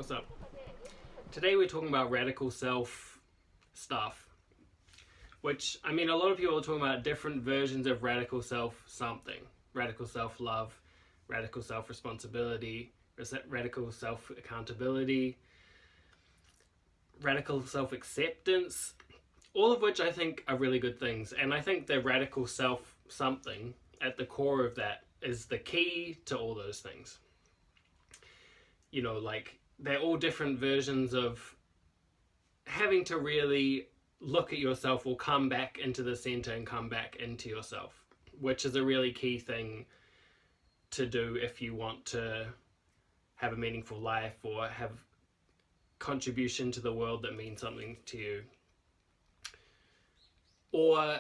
what's up? Today we're talking about radical self stuff, which, I mean, a lot of people are talking about different versions of radical self something. Radical self-love, radical self-responsibility, radical self-accountability, radical self-acceptance, all of which I think are really good things. And I think the radical self something at the core of that is the key to all those things. You know, like, they're all different versions of having to really look at yourself or come back into the center and come back into yourself, which is a really key thing to do if you want to have a meaningful life or have contribution to the world that means something to you, or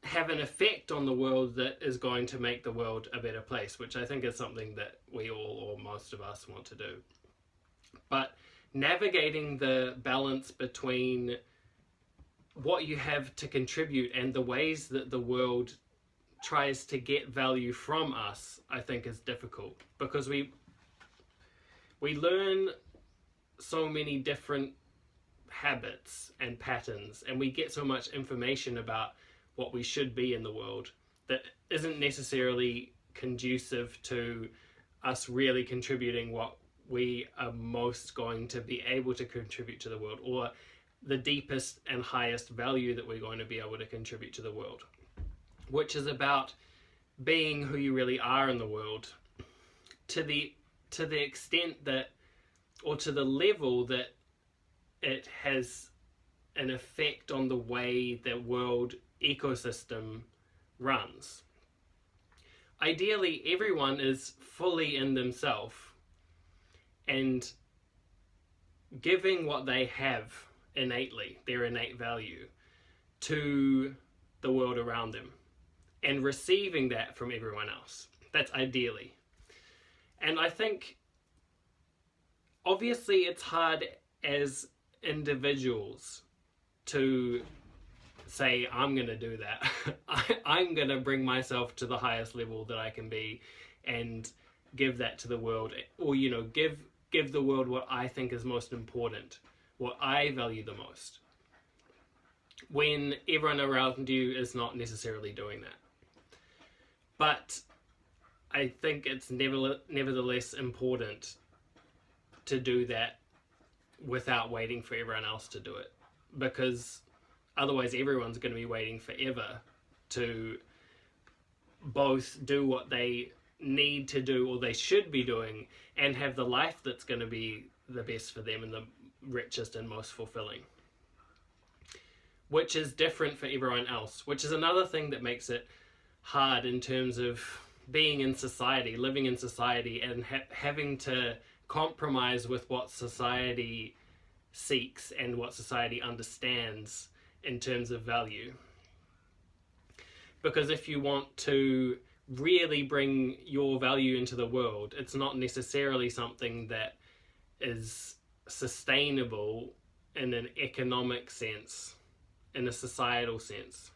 have an effect on the world that is going to make the world a better place, which I think is something that we all, or most of us, want to do. But navigating the balance between what you have to contribute and the ways that the world tries to get value from us, I think is difficult, because we learn so many different habits and patterns, and we get so much information about what we should be in the world that isn't necessarily conducive to us really contributing what we are most going to be able to contribute to the world, or the deepest and highest value that we're going to be able to contribute to the world, which is about being who you really are in the world to the extent that, or to the level that it has an effect on the way the world ecosystem runs. Ideally, everyone is fully in themselves and giving what they have innately, their innate value, to the world around them and receiving that from everyone else. That's ideally. And I think obviously it's hard as individuals to say, I'm going to do that. I'm going to bring myself to the highest level that I can be and give that to the world, or, you know, give the world what I think is most important, what I value the most, when everyone around you is not necessarily doing that. But I think it's nevertheless important to do that without waiting for everyone else to do it, because otherwise everyone's going to be waiting forever to both do what they need to do or they should be doing and have the life that's going to be the best for them and the richest and most fulfilling, which is different for everyone else, which is another thing that makes it hard in terms of being in society, living in society, and having to compromise with what society seeks and what society understands in terms of value. Because if you want to really bring your value into the world, it's not necessarily something that is sustainable in an economic sense, in a societal sense,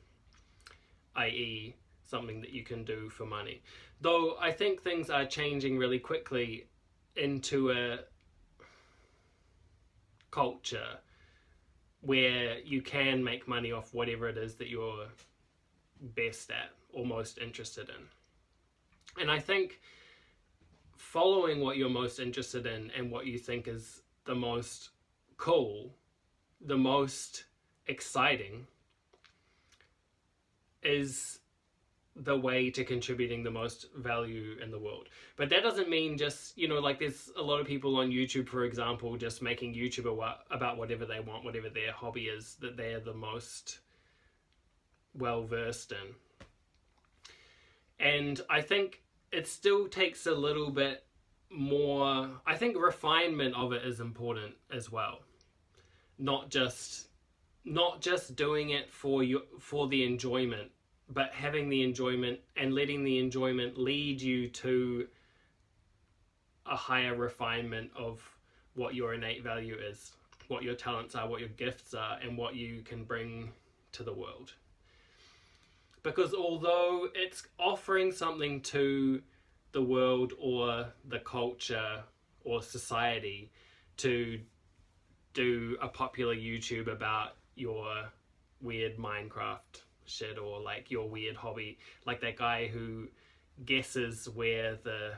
i.e. something that you can do for money. Though I think things are changing really quickly into a culture where you can make money off whatever it is that you're best at or most interested in. And I think following what you're most interested in and what you think is the most cool, the most exciting, is the way to contributing the most value in the world. But that doesn't mean just, you know, like, there's a lot of people on YouTube, for example, just making YouTube about whatever they want, whatever their hobby is that they're the most well versed in. And I think it still takes a little bit more, I think refinement of it is important as well. Not just doing it for the enjoyment, but having the enjoyment and letting the enjoyment lead you to a higher refinement of what your innate value is, what your talents are, what your gifts are, and what you can bring to the world. Because although it's offering something to the world or the culture or society to do a popular YouTube about your weird Minecraft shit, or like your weird hobby, like that guy who guesses where the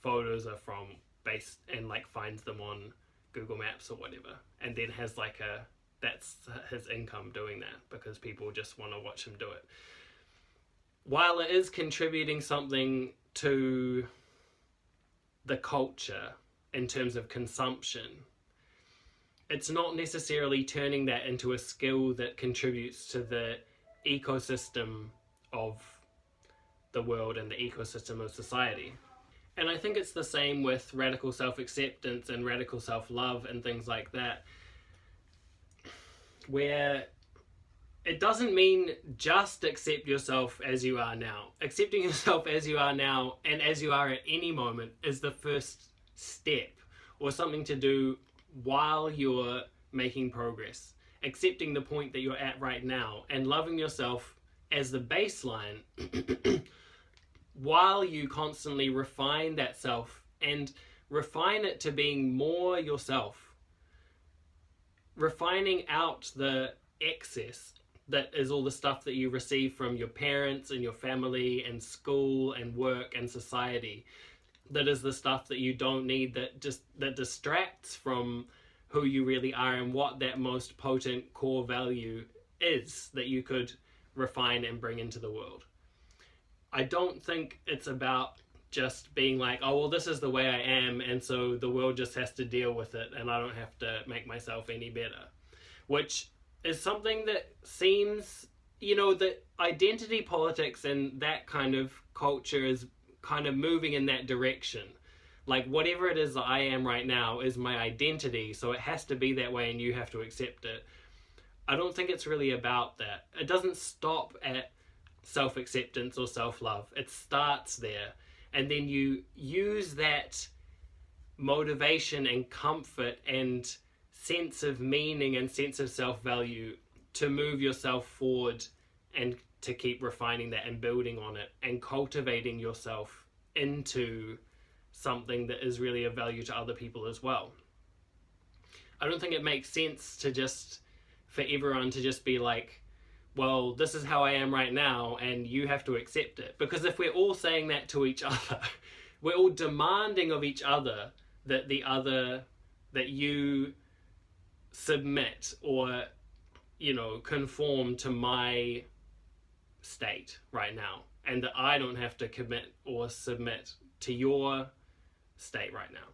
photos are from based and like finds them on Google Maps or whatever, and then has like that's his income doing that because people just want to watch him do it. While it is contributing something to the culture in terms of consumption, it's not necessarily turning that into a skill that contributes to the ecosystem of the world and the ecosystem of society. And I think it's the same with radical self-acceptance and radical self-love and things like that, where it doesn't mean just accept yourself as you are now. Accepting yourself as you are now and as you are at any moment is the first step, or something to do while you're making progress. Accepting the point that you're at right now and loving yourself as the baseline while you constantly refine that self and refine it to being more yourself. Refining out the excess that is all the stuff that you receive from your parents and your family and school and work and society. That is the stuff that you don't need, that distracts from who you really are and what that most potent core value is that you could refine and bring into the world. I don't think it's about just being like, oh, well, this is the way I am, and so the world just has to deal with it and I don't have to make myself any better. Which is something that seems, that identity politics and that kind of culture is kind of moving in that direction. Like, whatever it is that I am right now is my identity, so it has to be that way and you have to accept it. I don't think it's really about that. It doesn't stop at self-acceptance or self-love. It starts there. And then you use that motivation and comfort and sense of meaning and sense of self-value to move yourself forward and to keep refining that and building on it and cultivating yourself into something that is really of value to other people as well. I don't think it makes sense for everyone to just be like, well, this is how I am right now and you have to accept it. Because if we're all saying that to each other, we're all demanding of each other that that you submit or, conform to my state right now, and that I don't have to commit or submit to your state right now.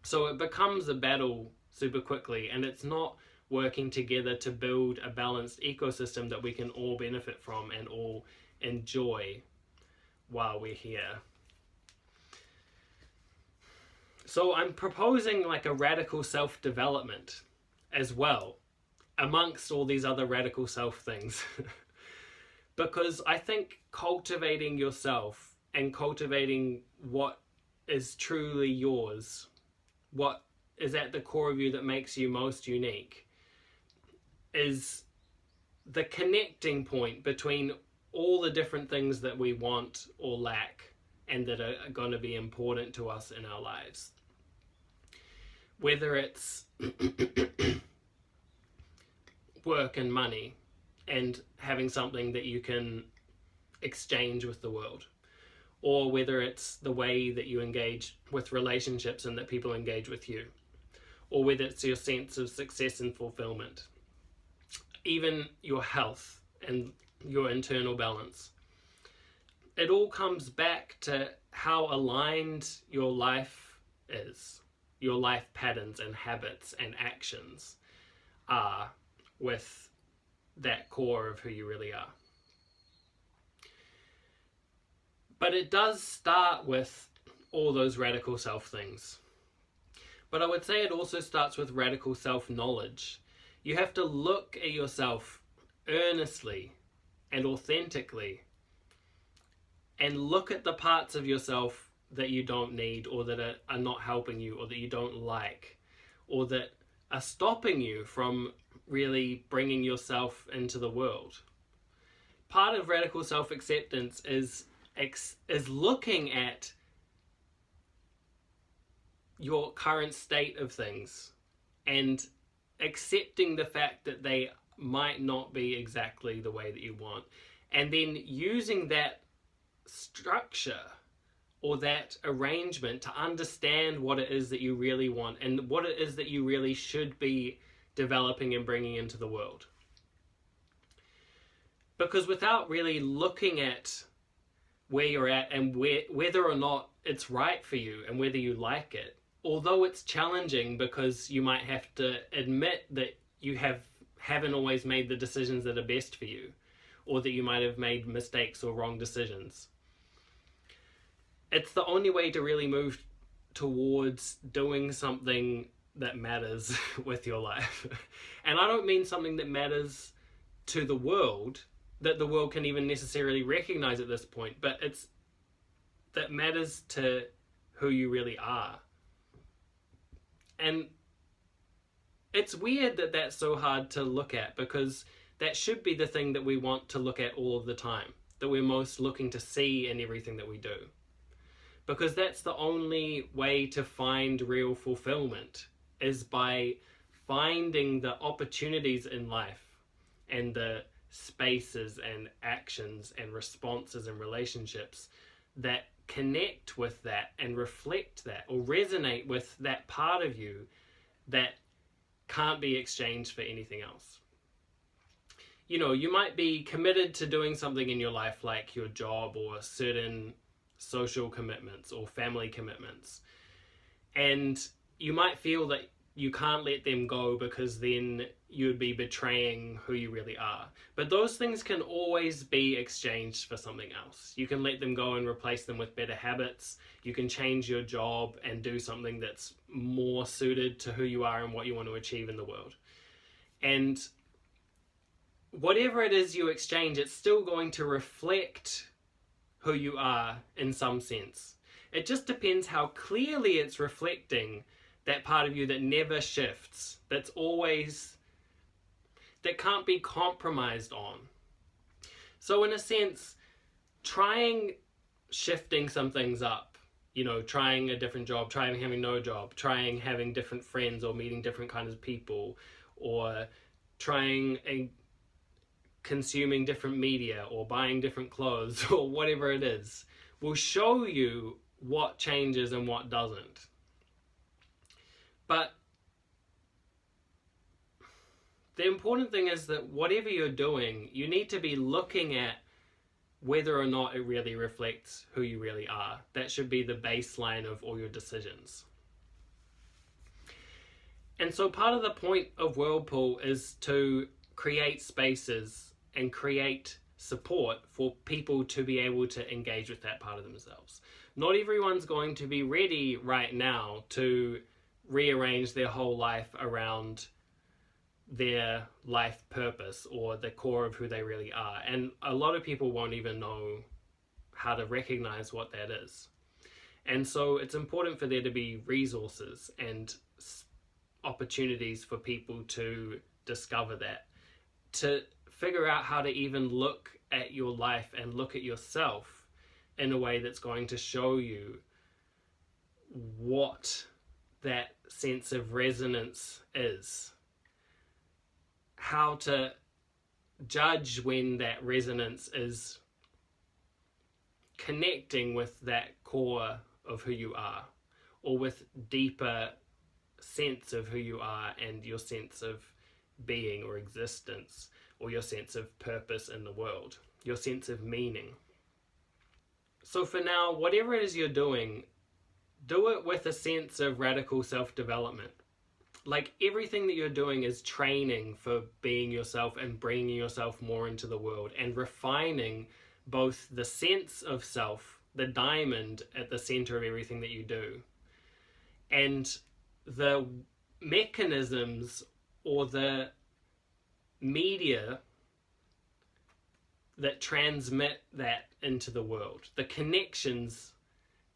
So it becomes a battle super quickly, and it's not working together to build a balanced ecosystem that we can all benefit from and all enjoy while we're here. So I'm proposing like a radical self-development as well, amongst all these other radical self things. Because I think cultivating yourself and cultivating what is truly yours, what is at the core of you that makes you most unique, is the connecting point between all the different things that we want or lack and that are going to be important to us in our lives. Whether it's work and money and having something that you can exchange with the world, or whether it's the way that you engage with relationships and that people engage with you, or whether it's your sense of success and fulfillment, even your health and your internal balance. It all comes back to how aligned your life is, your life patterns and habits and actions are with that core of who you really are. But it does start with all those radical self things. But I would say it also starts with radical self-knowledge. You have to look at yourself earnestly and authentically and look at the parts of yourself that you don't need, or that are not helping you, or that you don't like, or that are stopping you from really bringing yourself into the world. Part of radical self-acceptance is looking at your current state of things and accepting the fact that they might not be exactly the way that you want, and then using that structure or that arrangement to understand what it is that you really want and what it is that you really should be developing and bringing into the world. Because without really looking at where you're at and whether or not it's right for you and whether you like it, although it's challenging because you might have to admit that you haven't always made the decisions that are best for you, or that you might have made mistakes or wrong decisions, it's the only way to really move towards doing something that matters with your life. And I don't mean something that matters to the world, that the world can even necessarily recognize at this point, but it's that matters to who you really are. And it's weird that that's so hard to look at, because that should be the thing that we want to look at all of the time, that we're most looking to see in everything that we do. Because that's the only way to find real fulfillment, is by finding the opportunities in life and the spaces and actions and responses and relationships that connect with that and reflect that or resonate with that part of you that can't be exchanged for anything else. You know, you might be committed to doing something in your life, like your job or certain social commitments or family commitments, and you might feel that you can't let them go because then you would be betraying who you really are. But those things can always be exchanged for something else. You can let them go and replace them with better habits. You can change your job and do something that's more suited to who you are and what you want to achieve in the world. And whatever it is you exchange, it's still going to reflect who you are in some sense. It just depends how clearly it's reflecting that part of you that never shifts, that's always, that can't be compromised on. So in a sense, trying shifting some things up, you know, trying a different job, trying having no job, trying having different friends or meeting different kinds of people, or trying consuming different media or buying different clothes or whatever it is, will show you what changes and what doesn't. But the important thing is that whatever you're doing, you need to be looking at whether or not it really reflects who you really are. That should be the baseline of all your decisions. And so part of the point of Whirlpool is to create spaces and create support for people to be able to engage with that part of themselves. Not everyone's going to be ready right now to rearrange their whole life around their life purpose or the core of who they really are. And a lot of people won't even know how to recognize what that is. And so it's important for there to be resources and opportunities for people to discover that, to figure out how to even look at your life and look at yourself in a way that's going to show you what that sense of resonance is. How to judge when that resonance is connecting with that core of who you are, or with deeper sense of who you are and your sense of being or existence, or your sense of purpose in the world, your sense of meaning. So for now, whatever it is you're doing, do it with a sense of radical self-development. Like, everything that you're doing is training for being yourself and bringing yourself more into the world and refining both the sense of self, the diamond at the center of everything that you do, and the mechanisms or the media that transmit that into the world, the connections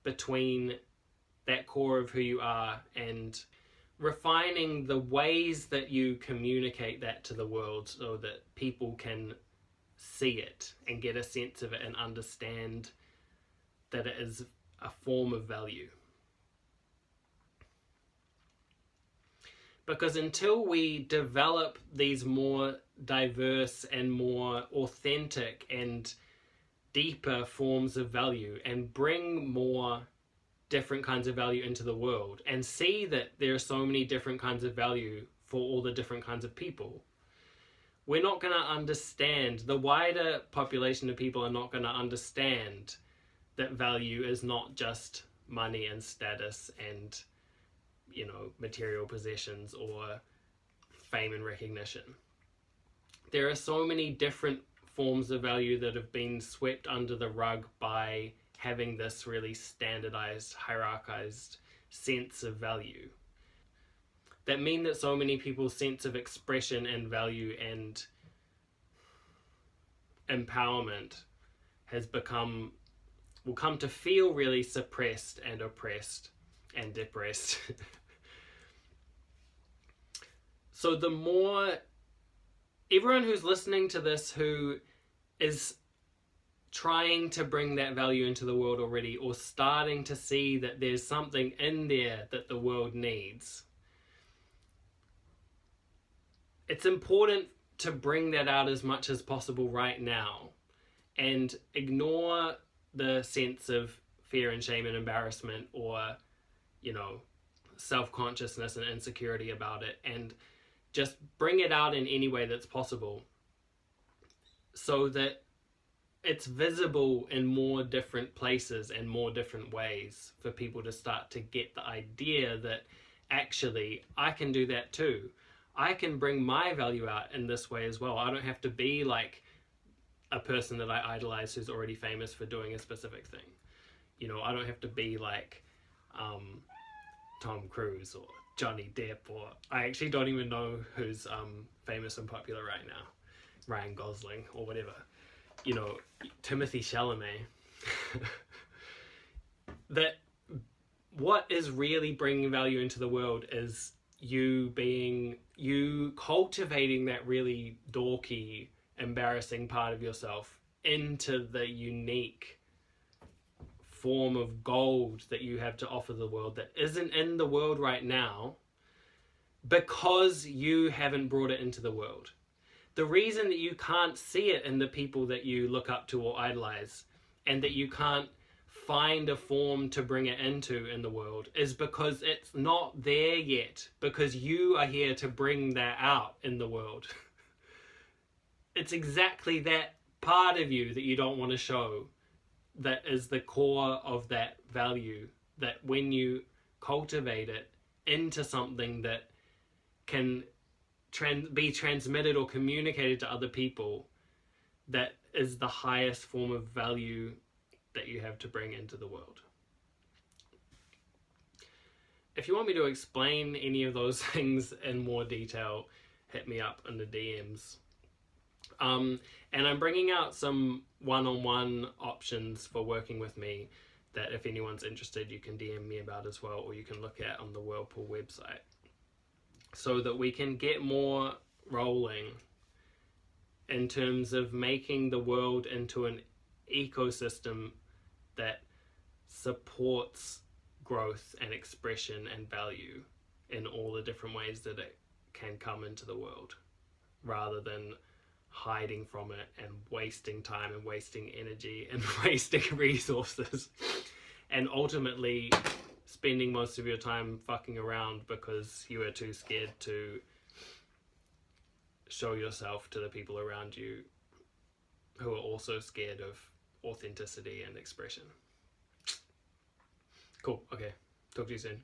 between that core of who you are, and refining the ways that you communicate that to the world so that people can see it and get a sense of it and understand that it is a form of value. Because until we develop these more diverse and more authentic and deeper forms of value, and bring more different kinds of value into the world, and see that there are so many different kinds of value for all the different kinds of people, we're not going to understand, the wider population of people are not going to understand that value is not just money and status and, you know, material possessions or fame and recognition. There are so many different forms of value that have been swept under the rug by having this really standardized, hierarchized sense of value, that mean that so many people's sense of expression and value and empowerment will come to feel really suppressed and oppressed and depressed. So the more everyone who's listening to this who is trying to bring that value into the world already, or starting to see that there's something in there that the world needs, it's important to bring that out as much as possible right now, and ignore the sense of fear and shame and embarrassment, or, you know, self-consciousness and insecurity about it, and just bring it out in any way that's possible, so that it's visible in more different places and more different ways for people to start to get the idea that actually I can do that too. I can bring my value out in this way as well. I don't have to be like a person that I idolize who's already famous for doing a specific thing. You know, I don't have to be like Tom Cruise or Johnny Depp, or I actually don't even know who's famous and popular right now. Ryan Gosling or whatever. You know, Timothy Chalamet. That what is really bringing value into the world is you cultivating that really dorky, embarrassing part of yourself into the unique form of gold that you have to offer the world that isn't in the world right now, because you haven't brought it into the world. The reason that you can't see it in the people that you look up to or idolize, and that you can't find a form to bring it into in the world, is because it's not there yet, because you are here to bring that out in the world. It's exactly that part of you that you don't want to show that is the core of that value, that when you cultivate it into something that can be transmitted or communicated to other people, that is the highest form of value that you have to bring into the world. If you want me to explain any of those things in more detail, hit me up in the DMs. And I'm bringing out some one-on-one options for working with me that if anyone's interested, you can DM me about as well, or you can look at on the Whirlpool website, so that we can get more rolling in terms of making the world into an ecosystem that supports growth and expression and value in all the different ways that it can come into the world, rather than hiding from it and wasting time and wasting energy and wasting resources, and ultimately spending most of your time fucking around because you are too scared to show yourself to the people around you who are also scared of authenticity and expression. Cool. Okay. Talk to you soon.